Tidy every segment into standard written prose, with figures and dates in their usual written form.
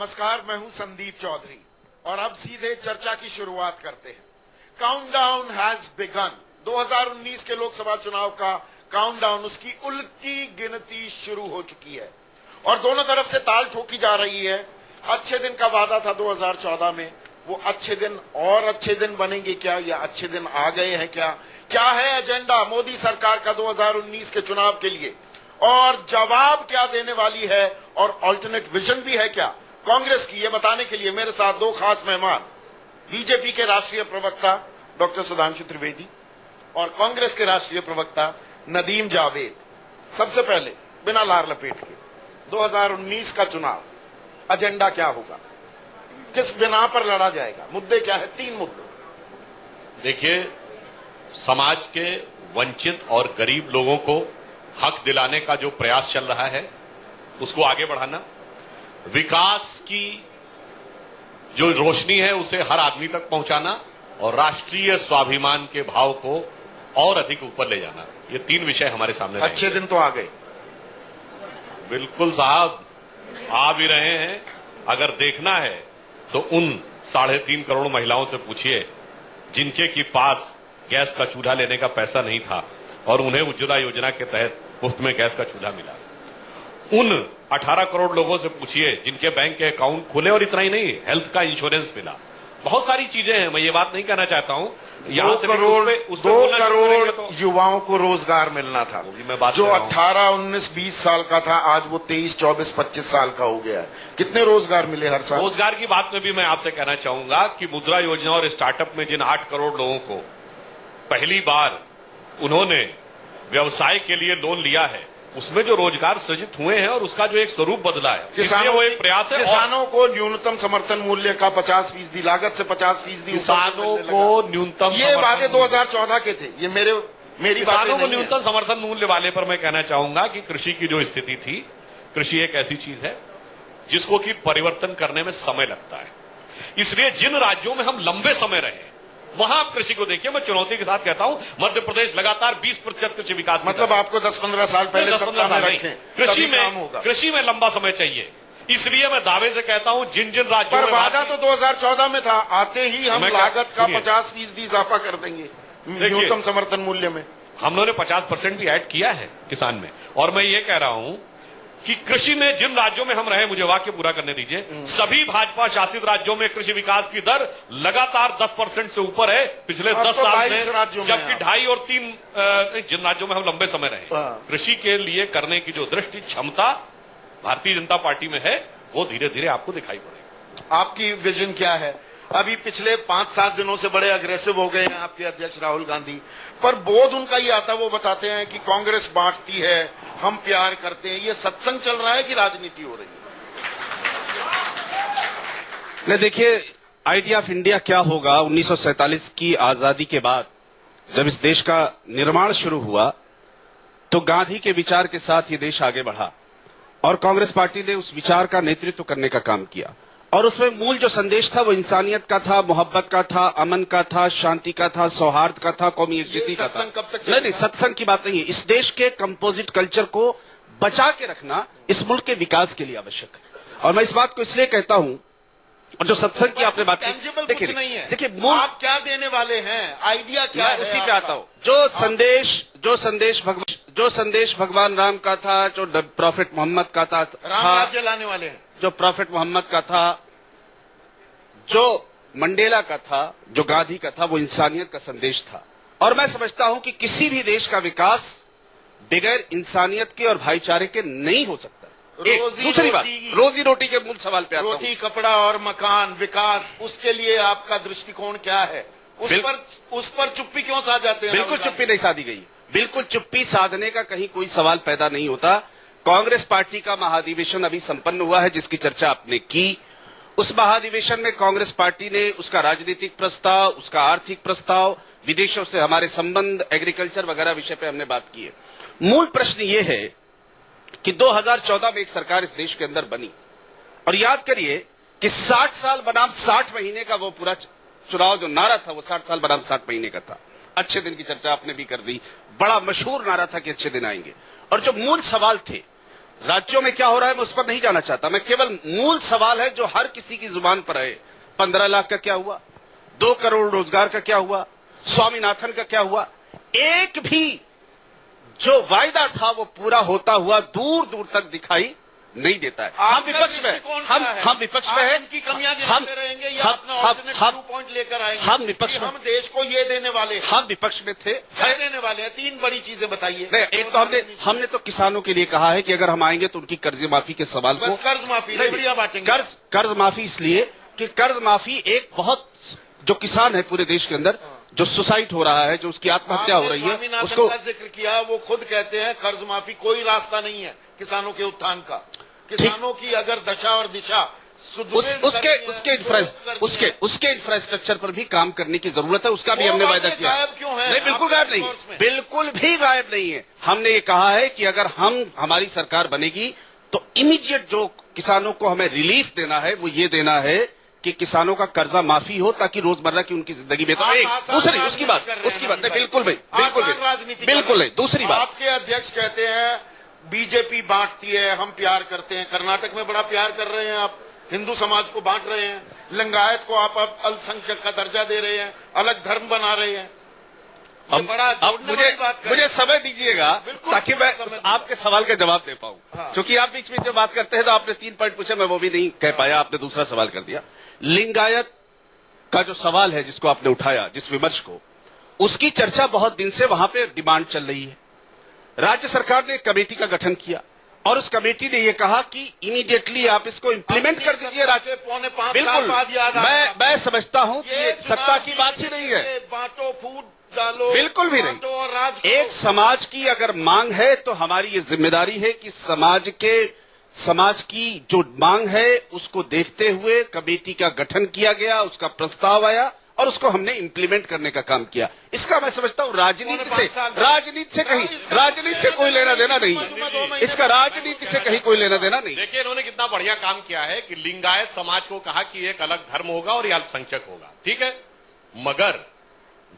नमस्कार, मैं हूं संदीप चौधरी और अब सीधे चर्चा की शुरुआत करते हैं। Countdown has begin. 2019 के लोकसभा चुनाव का काउंटडाउन, उसकी उल्टी गिनती शुरू हो चुकी है और दोनों तरफ से ताल ठोकी जा रही है। अच्छे दिन का वादा था 2014 में, वो अच्छे दिन और अच्छे दिन बनेंगे क्या, या अच्छे दिन आ गए हैं क्या? क्या है एजेंडा मोदी सरकार का 2019 के चुनाव के लिए, और जवाब क्या देने वाली है, और अल्टरनेट विजन भी है क्या कांग्रेस की? ये बताने के लिए मेरे साथ दो खास मेहमान, बीजेपी के राष्ट्रीय प्रवक्ता डॉक्टर सुधांशु त्रिवेदी और कांग्रेस के राष्ट्रीय प्रवक्ता नदीम जावेद। सबसे पहले बिना लार लपेट के 2019 का चुनाव एजेंडा क्या होगा, किस बिना पर लड़ा जाएगा, मुद्दे क्या है? 3 मुद्दे। देखिए, समाज के वंचित और गरीब लोगों को हक दिलाने का जो प्रयास चल रहा है उसको आगे बढ़ाना, विकास की जो रोशनी है उसे हर आदमी तक पहुंचाना और राष्ट्रीय स्वाभिमान के भाव को और अधिक ऊपर ले जाना, ये 3 विषय हमारे सामने रहेंगे। अच्छे दिन तो आ गए। बिल्कुल साहब, आ भी रहे हैं। अगर देखना है तो उन 3.5 करोड़ महिलाओं से पूछिए जिनके की पास गैस का चूल्हा लेने का पैसा नहीं था और उन्हें उज्ज्वला योजना के तहत मुफ्त में गैस का चूल्हा मिला। उन 18 करोड़ लोगों से पूछिए जिनके बैंक के अकाउंट खुले, और इतना ही नहीं, हेल्थ का इंश्योरेंस मिला। बहुत सारी चीजें हैं, मैं ये बात नहीं कहना चाहता हूं। 2 करोड़ युवाओं को रोजगार मिलना था, जो 18, 19, 20 साल का था, आज वो 23, 24, 25 साल का हो गया है। कितने रोजगार मिले हर साल? रोजगार की बात में भी मैं आपसे कहना चाहूंगा कि मुद्रा योजना और स्टार्टअप में जिन 8 करोड़ लोगों को पहली बार उन्होंने व्यवसाय के लिए लोन लिया है, उसमें जो रोजगार सृजित हुए हैं और उसका जो एक स्वरूप बदला है, किसानों वो एक प्रयास है। किसानों को न्यूनतम समर्थन मूल्य का 50% लागत से 50% किसानों को न्यूनतम, ये वादे 2014 के थे। ये मेरी किसानों को न्यूनतम समर्थन मूल्य वाले पर मैं कहना चाहूंगा कि कृषि की जो स्थिति थी, कृषि एक ऐसी चीज है जिसको कि परिवर्तन करने में समय लगता है। इसलिए जिन राज्यों में हम लंबे समय रहे वहां आप कृषि को देखिए। मैं चुनौती के साथ कहता हूं, मध्य प्रदेश लगातार 20% कृषि विकास, मतलब आपको 10-15 साल पहले सत्ता में रखें, कृषि में लंबा समय चाहिए। इसलिए मैं दावे से कहता हूं, जिन जिन राज्यों पर वादा तो 2014 में था, आते ही हम लागत का 50% इजाफा कर देंगे न्यूनतम समर्थन मूल्य में। हम लोगों ने 50% भी ऐड किया है किसान में। और मैं ये कह रहा हूं कि कृषि में जिन राज्यों में हम रहे, मुझे वाक्य पूरा करने दीजिए, सभी भाजपा शासित राज्यों में कृषि विकास की दर लगातार 10% से ऊपर है पिछले 10 साल में, जबकि 2.5 और 3 जिन राज्यों में हम लंबे समय रहे, कृषि के लिए करने की जो दृष्टि क्षमता भारतीय जनता पार्टी में है, वो धीरे धीरे आपको दिखाई पड़ेगी। आपकी विजन क्या है? अभी पिछले 5-7 दिनों से बड़े अग्रेसिव हो गए हैं आपके अध्यक्ष राहुल गांधी, पर बोध उनका ही आता, वो बताते हैं कि कांग्रेस बांटती है, हम प्यार करते हैं। ये सत्संग चल रहा है कि राजनीति हो रही है? नहीं, देखिए, आइडिया ऑफ इंडिया क्या होगा 1947 की आजादी के बाद जब इस देश का निर्माण शुरू हुआ, तो गांधी के विचार के साथ ये देश आगे बढ़ा और कांग्रेस पार्टी ने उस विचार का नेतृत्व करने का काम किया। और उसमें मूल जो संदेश था वो इंसानियत का था, मोहब्बत का था, अमन का था, शांति का था, सौहार्द का था, कौमी एकजुटता का था। कब तक? नहीं, सत्संग की बात नहीं है। इस देश के कंपोजिट कल्चर को बचा के रखना इस मुल्क के विकास के लिए आवश्यक है। और मैं इस बात को इसलिए कहता हूं, और जो सत्संग की आपने बात की, देखिए मूल आप क्या देने वाले हैं, आइडिया क्या है? उसी पे आता हूं। जो संदेश भगवान राम का था, जो प्रॉफिट मोहम्मद का था, राम राज्य लाने वाले हैं, जो प्रॉफिट मोहम्मद का था, जो मंडेला का था, जो गांधी का था, वो इंसानियत का संदेश था। और मैं समझता हूं कि किसी भी देश का विकास बगैर इंसानियत के और भाईचारे के नहीं हो सकता। दूसरी बात, रोजी रोटी के मूल सवाल पे आता हूं। रोटी, कपड़ा और मकान, विकास, उसके लिए आपका दृष्टिकोण क्या है? उस पर चुप्पी क्यों साध जाते हैं? बिल्कुल चुप्पी नहीं साधी गई। बिल्कुल चुप्पी साधने का कहीं कोई सवाल पैदा नहीं होता। कांग्रेस पार्टी का महाधिवेशन अभी संपन्न हुआ है, जिसकी चर्चा आपने की। उस महाधिवेशन में कांग्रेस पार्टी ने उसका राजनीतिक प्रस्ताव, उसका आर्थिक प्रस्ताव, विदेशों से हमारे संबंध, एग्रीकल्चर वगैरह विषय पे हमने बात की है। मूल प्रश्न ये है कि 2014 में एक सरकार इस देश के अंदर बनी, और याद करिए कि 60 साल बनाम 60 महीने का वो पूरा चुनाव जो नारा था, वो 60 साल बनाम 60 महीने का था। अच्छे दिन की चर्चा आपने भी कर दी, बड़ा मशहूर नारा था कि अच्छे दिन आएंगे। और जो मूल सवाल थे राज्यों में क्या हो रहा है मैं उस पर नहीं जाना चाहता। मैं केवल मूल सवाल है जो हर किसी की जुबान पर है, 15 लाख का क्या हुआ, 2 करोड़ रोजगार का क्या हुआ, स्वामीनाथन का क्या हुआ। एक भी जो वायदा था वो पूरा होता हुआ दूर दूर तक दिखाई नहीं देता है। हम विपक्ष में हम विपक्ष में है, इनकी कमियां गिनाते रहेंगे या अपना ऑल्टरनेटिव पॉइंट लेकर आएंगे। हम विपक्ष में, हम देश को ये देने वाले हैं, हम विपक्ष में थे, क्या देने वाले हैं? 3 बड़ी चीजें बताइए। नहीं, एक तो हमने तो किसानों के लिए कहा है कि अगर हम आएंगे तो उनकी कर्ज माफी के सवाल को, बस कर्ज माफी बढ़िया बांटेंगे। कर्ज माफी इसलिए कि कर्ज माफी एक बहुत, जो किसान है पूरे देश के अंदर जो सुसाइड हो रहा है, जो उसकी आत्महत्या हो रही है, उसको जिक्र किया। वो खुद कहते हैं कर्ज माफी कोई रास्ता नहीं है किसानों के उत्थान का। किसानों की अगर दशा और दिशा उसके इंफ्रास्ट्रक्चर पर भी काम करने की जरूरत है, उसका भी हमने वायदा किया। गायब क्यों है? नहीं, बिल्कुल गायब नहीं, बिल्कुल भी गायब नहीं है। हमने ये कहा है कि अगर हमारी सरकार बनेगी तो इमीडिएट जो किसानों को हमें रिलीफ देना है वो ये देना है कि किसानों का कर्जा माफी हो ताकि रोजमर्रा की उनकी जिंदगी बेहतर हो। दूसरी उसकी बात नहीं, बिल्कुल नहीं। दूसरी बात, आपके अध्यक्ष कहते हैं बीजेपी बांटती है, हम प्यार करते हैं। कर्नाटक में बड़ा प्यार कर रहे हैं आप, हिंदू समाज को बांट रहे हैं, लिंगायत को आप अल्पसंख्यक का दर्जा दे रहे हैं, अलग धर्म बना रहे हैं। अब मुझे समय दीजिएगा ताकि मैं आपके सवाल का जवाब दे पाऊं। क्योंकि आप बीच में जो बात करते हैं तो आपने 3 पॉइंट पूछे, मैं वो भी नहीं कह पाया, आपने दूसरा सवाल कर दिया। लिंगायत का जो सवाल है जिसको आपने उठाया, जिस विमर्श को, उसकी चर्चा बहुत दिन से वहां पे डिमांड चल रही है। राज्य सरकार ने एक कमेटी का गठन किया और उस कमेटी ने यह कहा कि इमीडिएटली आप इसको इंप्लीमेंट कर दीजिए। राज्य पौने 5 साल बाद याद मैं समझता हूं कि ये सत्ता की बात ही नहीं है, बांटो फूट डालो, बिल्कुल भी नहीं। एक समाज की अगर मांग है तो हमारी ये जिम्मेदारी है कि समाज की जो मांग है उसको देखते हुए कमेटी का गठन किया गया, उसका प्रस्ताव आया और उसको हमने इंप्लीमेंट करने का काम किया। इसका मैं समझता हूं राजनीति से कोई लेना देना नहीं है, इसका राजनीति से कहीं कोई लेना देना नहीं। देखिए इन्होंने कितना बढ़िया काम किया है कि लिंगायत समाज को कहा कि एक अलग धर्म होगा और ये अल्पसंख्यक होगा, ठीक है। मगर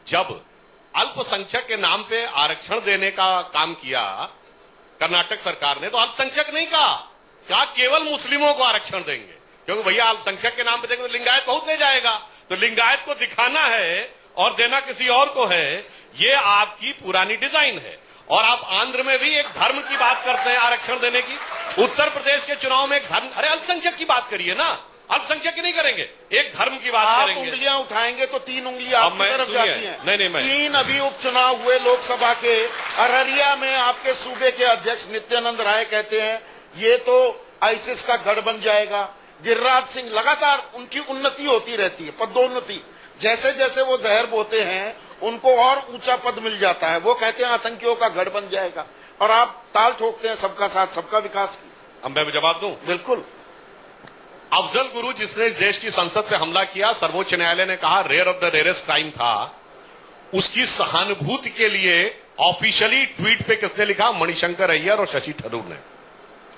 जब अल्पसंख्यक के नाम पे आरक्षण देने का काम किया कर्नाटक सरकार ने, तो अल्पसंख्यक नहीं कहा केवल मुस्लिमों को आरक्षण देंगे, क्योंकि भैया अल्पसंख्यक के नाम पे देंगे तो लिंगायत बहुत ले जाएगा। तो लिंगायत को दिखाना है और देना किसी और को है, ये आपकी पुरानी डिजाइन है। और आप आंध्र में भी एक धर्म की बात करते हैं आरक्षण देने की, उत्तर प्रदेश के चुनाव में एक धर्म, अरे अल्पसंख्यक की बात करिए ना, अल्पसंख्यक की नहीं करेंगे, एक धर्म की बात करेंगे। उंगलियां उठाएंगे तो 3 उंगलियां आपकी तरफ जाती हैं। नहीं, 3 अभी उपचुनाव हुए लोकसभा के। अररिया में आपके सूबे के अध्यक्ष नित्यानंद राय कहते हैं ये तो आईसिस का गढ़ बन जाएगा। गिरिराज सिंह, लगातार उनकी उन्नति होती रहती है, पदोन्नति, जैसे जैसे वो जहर बोते हैं उनको और ऊंचा पद मिल जाता है। वो कहते हैं आतंकियों का गढ़ बन जाएगा और आप ताल ठोकते हैं सबका साथ सबका विकास की। अब मैं जवाब दूं? बिल्कुल। अफजल गुरु जिसने इस देश की संसद पे हमला किया, सर्वोच्च न्यायालय ने कहा rare of the rarest crime था, उसकी सहानुभूति के लिए ऑफिशियली ट्वीट पे किसने लिखा? मणिशंकर अय्यर और शशि थरूर ने,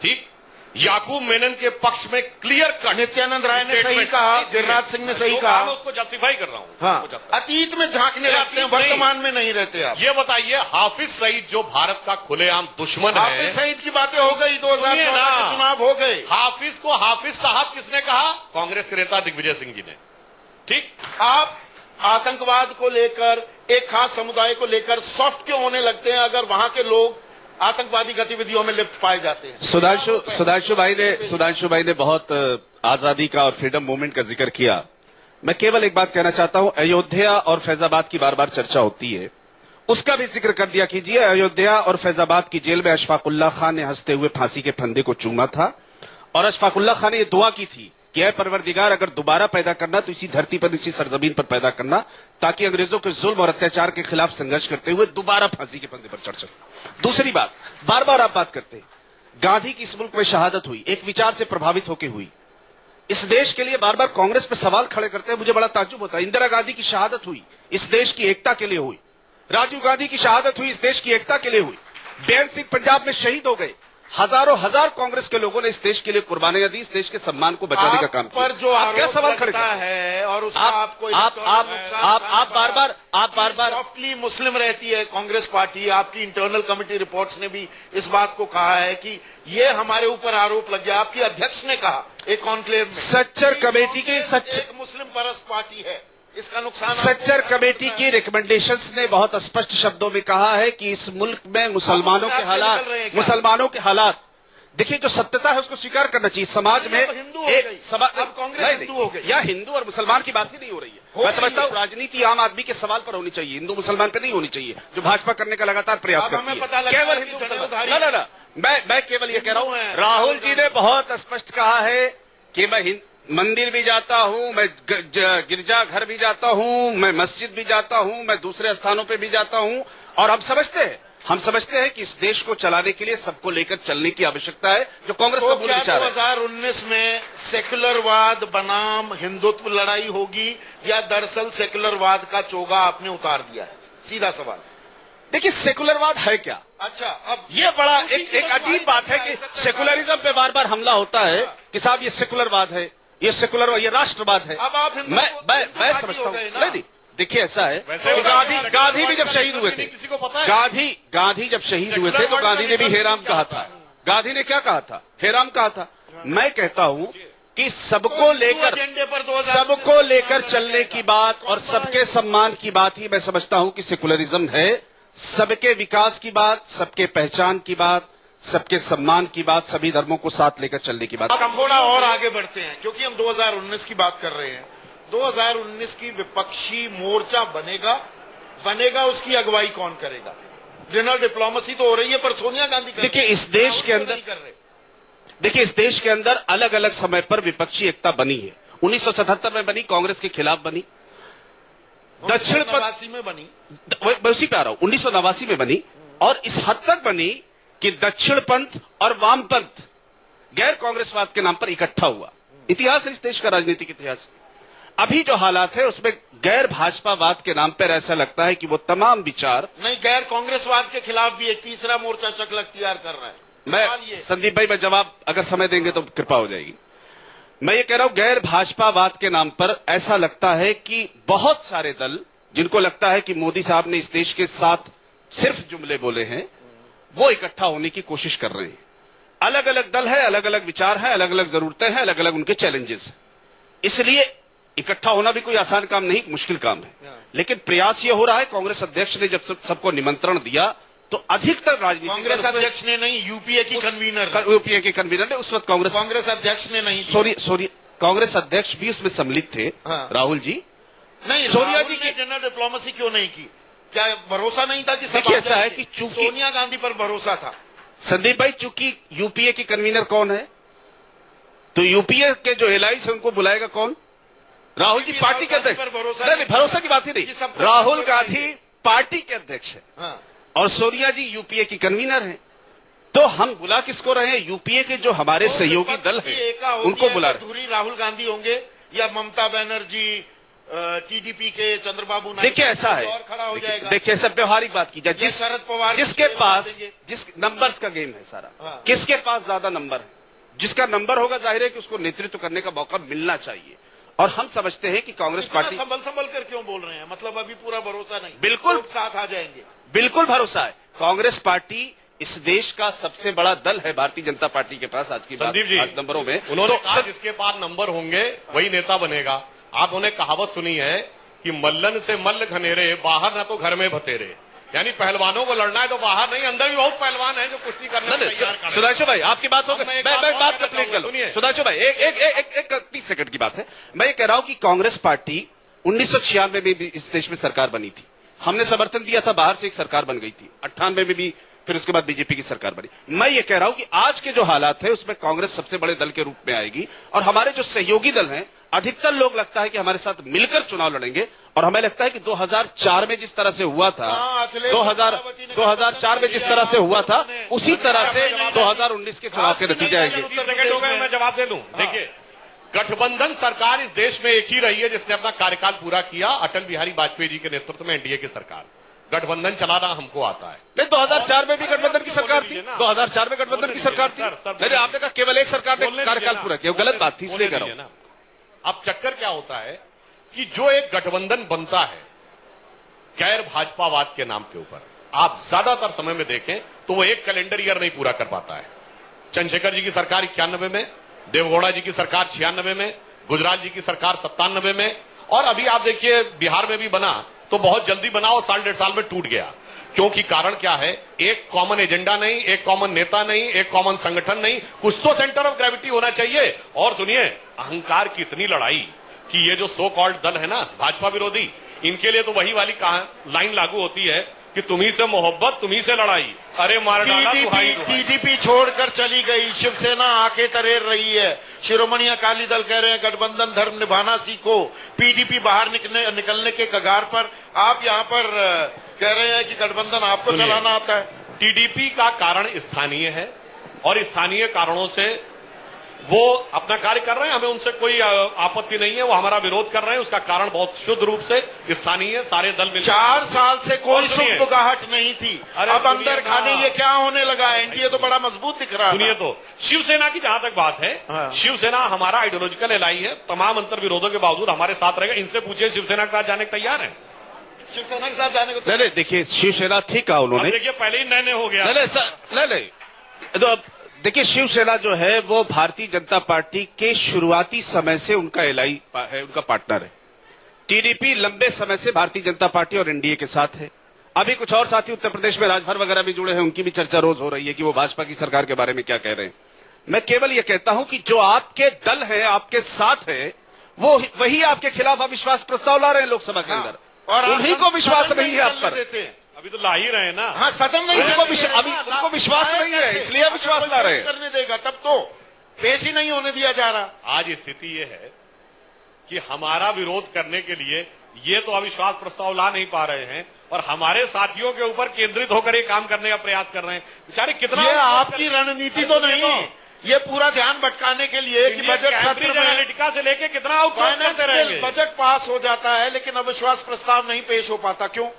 ठीक। याकूब मेनन के पक्ष में क्लियर कट नित्यानंद राय ने सही कहा, गिरिराज सिंह ने सही कहा। मैं उसको जस्टिफाई कर रहा हूं। हाँ, अतीत में झांकने लगते हैं, वर्तमान में नहीं रहते आप। ये बताइए, हाफिज सईद जो भारत का खुलेआम दुश्मन है, हाफिज सईद की बातें हो गई, 2014 के चुनाव हो गए। हाफिज को हाफिज साहब किसने कहा? कांग्रेस के नेता दिग्विजय सिंह जी ने, ठीक। आप आतंकवाद को लेकर, एक खास समुदाय को लेकर सॉफ्ट क्यों होने लगते हैं अगर वहां के लोग आतंकवादी गतिविधियों में लिप्त पाए जाते हैं? सुधांशु भाई ने बहुत आजादी का और फ्रीडम मूवमेंट का जिक्र किया। मैं केवल एक बात कहना चाहता हूं, अयोध्या और फैजाबाद की बार बार चर्चा होती है, उसका भी जिक्र कर दिया कीजिए। अयोध्या और फैजाबाद की जेल में अशफाकुल्लाह खान ने हंसते हुए फांसी के फंदे को चूमा था और अशफाकुल्लाह खान ने यह दुआ की थी कि ऐ परवरदिगार, अगर दोबारा पैदा करना तो इसी धरती पर, इसी सरजमीन पर पैदा करना, ताकि अंग्रेजों के जुल्म और अत्याचार के खिलाफ संघर्ष करते हुए दोबारा फांसी के फंदे पर चढ़ सके। दूसरी बात, बार बार आप बात करते हैं, गांधी की इस मुल्क में शहादत हुई, एक विचार से प्रभावित होकर हुई। इस देश के लिए बार बार कांग्रेस पे सवाल खड़े करते हैं, मुझे बड़ा ताज्जुब होता है। इंदिरा गांधी की शहादत हुई, इस देश की एकता के लिए हुई। राजीव गांधी की शहादत हुई, इस देश की एकता के लिए हुई। बेअंत सिंह पंजाब में शहीद हो गए, हजारों हजार कांग्रेस के लोगों ने इस देश के लिए कुर्बानियां दी, इस देश के सम्मान को बचाने का काम किया। पर जो आप क्या आरोप सवाल खड़े लगता कर है और उसका आपको आप बार बार सॉफ्टली मुस्लिम रहती है कांग्रेस पार्टी। आपकी इंटरनल कमेटी रिपोर्ट्स ने भी इस बात को कहा है कि ये हमारे ऊपर आरोप लग गया। आपकी अध्यक्ष ने कहा एक कॉन्क्लेव में, सच्चर कमेटी के एक मुस्लिम परस्त पार्टी है, इसका नुकसान सच्चर कमेटी की रिकमेंडेशंस ने बहुत स्पष्ट शब्दों में कहा है कि इस मुल्क में मुसलमानों के हालात देखिए, जो सत्यता है उसको स्वीकार करना चाहिए। समाज में अब कांग्रेस हिंदू हो गई, या हिंदू और मुसलमान की बात ही नहीं हो रही है। मैं समझता हूँ राजनीति आम आदमी के सवाल पर होनी चाहिए, हिंदू मुसलमान पे नहीं होनी चाहिए, जो भाजपा करने का लगातार प्रयास करती है। केवल हिंदू मुसलमान ना, मैं केवल ये कह रहा हूँ, राहुल जी ने बहुत स्पष्ट कहा है कि मैं मंदिर भी जाता हूँ, मैं गिरजा घर भी जाता हूँ, मैं मस्जिद भी जाता हूँ, मैं दूसरे स्थानों पे भी जाता हूँ। और हम समझते हैं कि इस देश को चलाने के लिए सबको लेकर चलने की आवश्यकता है, जो कांग्रेस का पूरा विचार है। 2019 में सेकुलरवाद बनाम हिंदुत्व लड़ाई होगी या दरअसल सेकुलरवाद का चोगा आपने उतार दिया है? सीधा सवाल। देखिए, सेकुलरवाद है क्या? अच्छा, अब ये बड़ा एक अजीब बात है कि सेकुलरिज्म पे बार बार हमला होता है कि साहब ये सेकुलरवाद है, ये सेकुलर, ये राष्ट्रवाद है। अब आप मैं समझता हूँ नहीं, देखिए ऐसा है कि गांधी भी जब शहीद हुए थे, गांधी जब शहीद हुए थे तो गांधी ने भी हे राम कहा था। गांधी ने क्या कहा था? हे राम कहा था। मैं कहता हूं कि सबको लेकर चलने की बात और सबके सम्मान की बात ही मैं समझता हूं कि सेकुलरिज्म है। सबके विकास की बात, सबके पहचान की बात, सबके सम्मान की बात, सभी धर्मों को साथ लेकर चलने की बात। हम थोड़ा और आगे बढ़ते हैं क्योंकि हम 2019 की बात कर रहे हैं। 2019 की विपक्षी मोर्चा बनेगा उसकी अगुवाई कौन करेगा? डिनर डिप्लोमेसी तो हो रही है, पर सोनिया गांधी देखिए, इस देश के अंदर अलग अलग समय पर विपक्षी एकता बनी है। 1977 में बनी, कांग्रेस के खिलाफ बनी, दक्षिण में बनी, मैं उसी पे आ रहा हूं, 1989 में बनी, और इस हद तक बनी कि दक्षिण पंथ और वामपंथ गैर कांग्रेसवाद के नाम पर इकट्ठा हुआ। इतिहास है इस देश का, राजनीतिक इतिहास। अभी जो हालात है उसमें गैर भाजपावाद के नाम पर ऐसा लगता है कि वो तमाम विचार नहीं, गैर कांग्रेसवाद के खिलाफ भी एक तीसरा मोर्चा शक्ल अख्तियार कर रहा है। मैं संदीप भाई, मैं जवाब अगर समय देंगे तो कृपा हो जाएगी। मैं ये कह रहा हूं, गैर भाजपावाद के नाम पर ऐसा लगता है कि बहुत सारे दल, जिनको लगता है कि मोदी साहब ने इस देश के साथ सिर्फ जुमले बोले हैं, वो इकट्ठा होने की कोशिश कर रहे हैं। अलग अलग दल है, अलग अलग विचार है, अलग अलग जरूरतें हैं, अलग अलग उनके चैलेंजेस हैं। इसलिए इकट्ठा होना भी कोई आसान काम नहीं, मुश्किल काम है। लेकिन प्रयास ये हो रहा है, कांग्रेस अध्यक्ष ने जब सबको निमंत्रण दिया तो अधिकतर राजनीति, कांग्रेस अध्यक्ष ने नहीं, यूपीए की कन्वीनर ने उस वक्त कांग्रेस अध्यक्ष ने नहीं, सॉरी कांग्रेस अध्यक्ष भी उसमें सम्मिलित थे। राहुल जी नहीं, सोनिया जी की डिनर डिप्लोमेसी क्यों नहीं की? क्या भरोसा नहीं था कि देखिए, ऐसा है कि चूंकि सोनिया गांधी पर भरोसा था। संदीप भाई, चूंकि यूपीए की कन्वीनर कौन है, तो यूपीए के जो एलाइंस है उनको बुलाएगा कौन? राहुल जी पार्टी के अध्यक्ष। नहीं, भरोसा की बात ही नहीं, राहुल गांधी पार्टी के अध्यक्ष है और सोनिया जी यूपीए की कन्वीनर हैं। तो हम बुला किसको रहे हैं? यूपीए के जो हमारे सहयोगी दल हैं उनको बुला रहे। राहुल गांधी होंगे या ममता बनर्जी, टीडीपी के चंद्रबाबू नायडू? देखिए, ऐसा है, और खड़ा हो जाएगा। देखिए, सब व्यवहारिक बात की जाए, शरद पवार जिसके पास जिस नंबर्स का गेम है सारा, किसके पास ज्यादा नंबर है, जिसका नंबर होगा जाहिर है कि उसको नेतृत्व करने का मौका मिलना चाहिए। और हम समझते हैं कि कांग्रेस पार्टी संभल कर क्यों बोल रहे हैं? मतलब अभी पूरा भरोसा नहीं? बिल्कुल साथ आ जाएंगे, बिल्कुल भरोसा है। कांग्रेस पार्टी इस देश का सबसे बड़ा दल है। भारतीय जनता पार्टी के पास आज की संदीप जी नंबरों में उन्होंने कहा जिसके पास नंबर होंगे वही नेता बनेगा। आपने कहावत सुनी है कि मल्लन से मल्ल घनेरे, बाहर ना तो घर में भतेरे। यानी पहलवानों को लड़ना है तो बाहर नहीं, अंदर भी बहुत पहलवान है जो कुश्ती करने को तैयार कर। सुधांशु भाई, आपकी बात हो गई, मैं बात कंप्लीट कर लूं। सुधांशु भाई, एक 30 सेकंड की बात है। मैं ये कह रहा हूं कि कांग्रेस पार्टी 1996 में भी इस देश में सरकार बनी थी, हमने समर्थन दिया था, बाहर से एक सरकार बन गई थी। 98 में भी, फिर उसके बाद बीजेपी की सरकार बनी। मैं ये कह रहा हूं कि आज के जो हालात है उसमें कांग्रेस सबसे बड़े दल के रूप में आएगी और हमारे जो सहयोगी दल हैं, अधिकतर लोग लगता है कि हमारे साथ मिलकर चुनाव लड़ेंगे। और हमें लगता है कि 2004 में जिस तरह से हुआ था, 2004 में जिस तरह से हुआ था, उसी तरह से 2019 के चुनाव के नतीजे आएंगे। 30 सेकंड हो गए, मैं जवाब दे दूं। देखिए, गठबंधन सरकार इस देश में एक ही रही है जिसने अपना कार्यकाल पूरा किया, अटल बिहारी वाजपेयी जी के नेतृत्व में एनडीए की सरकार। गठबंधन चलाना हमको आता है। नहीं, 2004 में भी गठबंधन की सरकार थी। 2004 में गठबंधन की सरकार थी। नहीं, आपने कहा केवल एक सरकार ने कार्यकाल पूरा किया, गलत बात थी, इसलिए कह रहा हूं। अब चक्कर क्या होता है कि जो एक गठबंधन बनता है गैर भाजपावाद के नाम के ऊपर, आप ज्यादातर समय में देखें तो वो एक कैलेंडर ईयर नहीं पूरा कर पाता है। चंद्रशेखर जी की सरकार 91 में, देवगौड़ा जी की सरकार 96 में, गुजरात जी की सरकार 97 में, और अभी आप देखिए बिहार में भी बना तो बहुत जल्दी बना और साल 1.5 साल में टूट गया। क्योंकि कारण क्या है? एक कॉमन एजेंडा नहीं, एक कॉमन नेता नहीं, एक कॉमन संगठन नहीं, कुछ तो सेंटर ऑफ ग्रेविटी होना चाहिए। और सुनिए, अहंकार की इतनी लड़ाई कि ये जो सो कॉल्ड दल है ना भाजपा विरोधी, इनके लिए तो वही वाली लाइन लागू होती है कि तुम्ही से मोहब्बत, तुम्ही से लड़ाई, अरे मार डाला दुहाई दुहाई। टीडीपी छोड़कर चली गई, शिवसेना आके तरेर रही है, शिरोमणि अकाली दल कह रहे हैं गठबंधन धर्म निभाना सीखो, पीडीपी बाहर निकलने के कगार पर, आप यहाँ पर कह रहे हैं कि गठबंधन आपको चलाना आता है। टीडीपी का कारण स्थानीय है और स्थानीय कारणों से वो अपना कार्य कर रहे हैं, हमें उनसे कोई आपत्ति नहीं है, वो हमारा विरोध कर रहे हैं, उसका कारण बहुत शुद्ध रूप से स्थानीय सारे दल मिलकर। 4 साल से कोई सुगबुगाहट नहीं थी, अब अंदर खाने ये क्या होने लगा है? एनडीए तो बड़ा मजबूत दिख रहा है। सुनिए तो, शिवसेना की जहां तक बात है, शिवसेना हमारा आइडियोलॉजिकल एलाई है, तमाम अंतर विरोधों के बावजूद हमारे साथ रहेगा। इनसे पूछिए शिवसेना के साथ जाने को तैयार है? शिवसेना के साथ जाने को नहीं, देखिए शिवसेना ठीक कहा उन्होंने, देखिए पहले ही नए हो गया। नहीं, तो देखिए शिवसेना जो है वो भारतीय जनता पार्टी के शुरुआती समय से उनका एलआई है, उनका पार्टनर है। टीडीपी लंबे समय से भारतीय जनता पार्टी और एनडीए के साथ है। अभी कुछ और साथी उत्तर प्रदेश में राजभर वगैरह भी जुड़े हैं, उनकी भी चर्चा रोज हो रही है कि वो भाजपा की सरकार के बारे में क्या कह रहे हैं। मैं केवल ये कहता हूं कि जो आपके दल है, आपके साथ है, वो वही आपके खिलाफ अविश्वास प्रस्ताव ला रहे हैं लोकसभा के अंदर, और उन्हीं को विश्वास नहीं है आप पर। अभी तो ला ही रहे हैं ना। हाँ, सदन नहीं, अभी उनको विश्वास नहीं है, इसलिए विश्वास ला रहे हैं। करने देगा तब तो पेश ही नहीं होने दिया जा रहा। आज स्थिति ये है कि हमारा विरोध करने के लिए ये तो अविश्वास प्रस्ताव ला नहीं पा रहे हैं और हमारे साथियों के ऊपर केंद्रित होकर ये काम करने का प्रयास कर रहे हैं। बेचारे कितना, ये आपकी रणनीति तो नहीं, ये पूरा ध्यान भटकाने के लिए कि बजट सत्र में एनालिटिका से लेके कितना आउटसोर्स करते रहेंगे। बजट पास हो जाता है लेकिन अविश्वास प्रस्ताव नहीं पेश हो पाता, क्यों?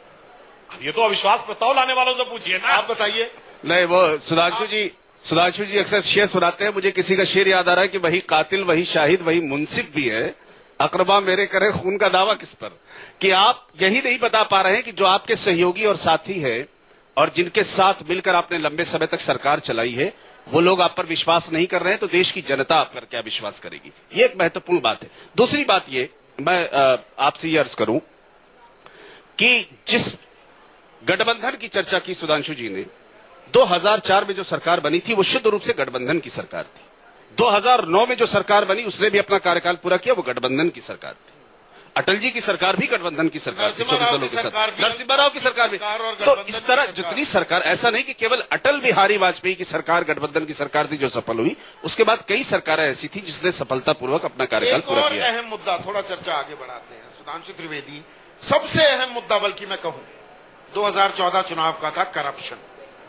ये तो अविश्वास प्रस्ताव लाने वालों से पूछिए ना। आप बताइए। नहीं, वो सुधांशु जी अक्सर शेर सुनाते हैं, मुझे किसी का शेर याद आ रहा है कि वही कातिल, वही शाहिद, वही मुंसिफ भी है, अकरबा मेरे करे खून का दावा किस पर। कि आप यही नहीं बता पा रहे हैं कि जो आपके सहयोगी और साथी है और जिनके साथ मिलकर आपने लंबे समय तक सरकार चलाई है, वो लोग आप पर विश्वास नहीं कर रहे हैं, तो देश की जनता आप पर क्या विश्वास करेगी? ये एक महत्वपूर्ण बात है। दूसरी बात ये, मैं आपसे ये अर्ज करूं कि जिस गठबंधन की चर्चा की सुधांशु जी ने, 2004 में जो सरकार बनी थी वो शुद्ध रूप से गठबंधन की सरकार थी। 2009 में जो सरकार बनी उसने भी अपना कार्यकाल पूरा किया, वो गठबंधन की सरकार थी। अटल जी की सरकार भी गठबंधन की सरकार थी, 24 दलों के साथ। नरसिम्हा राव की सरकार भी। तो इस तरह जितनी सरकार, ऐसा नहीं कि केवल अटल बिहारी वाजपेयी की सरकार गठबंधन की सरकार थी जो सफल हुई, उसके बाद कई सरकारें ऐसी थी जिसने सफलतापूर्वक अपना कार्यकाल पूरा किया। अहम मुद्दा, थोड़ा चर्चा आगे बढ़ाते हैं। सुधांशु त्रिवेदी, सबसे अहम मुद्दा, बल्कि मैं कहूं 2014 चुनाव का था करप्शन,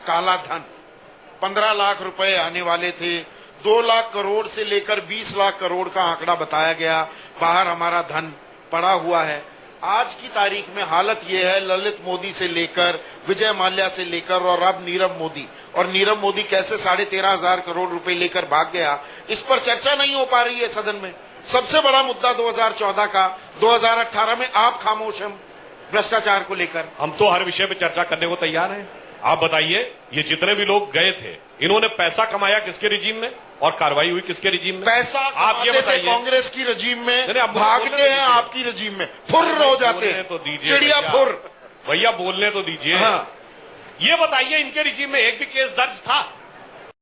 काला धन। 15 लाख रुपए आने वाले थे, 2 लाख करोड़ से लेकर 20 लाख करोड़ का आंकड़ा बताया गया, बाहर हमारा धन पड़ा हुआ है। आज की तारीख में हालत यह है, ललित मोदी से लेकर विजय माल्या से लेकर और अब नीरव मोदी, और नीरव मोदी कैसे 13,500 करोड़ रुपए लेकर भाग गया, इस पर चर्चा नहीं हो पा रही है सदन में। सबसे बड़ा मुद्दा 2014 का, 2018 में आप खामोश हैं भ्रष्टाचार को लेकर। हम तो हर विषय पे चर्चा करने को तैयार हैं। आप बताइए, ये जितने भी लोग गए थे, इन्होंने पैसा कमाया किसके रिजीम में और कार्रवाई हुई किसके रिजीम में? पैसा आप ये बताइए। कांग्रेस की रजीम में, नहीं, भागते हैं आपकी रजीम में, फुर्र हो जाते हैं, तो दीजिए चिड़िया फुर्र। भैया बोलने तो दीजिए। हाँ। ये बताइए, इनके रिजीम में एक भी केस दर्ज था?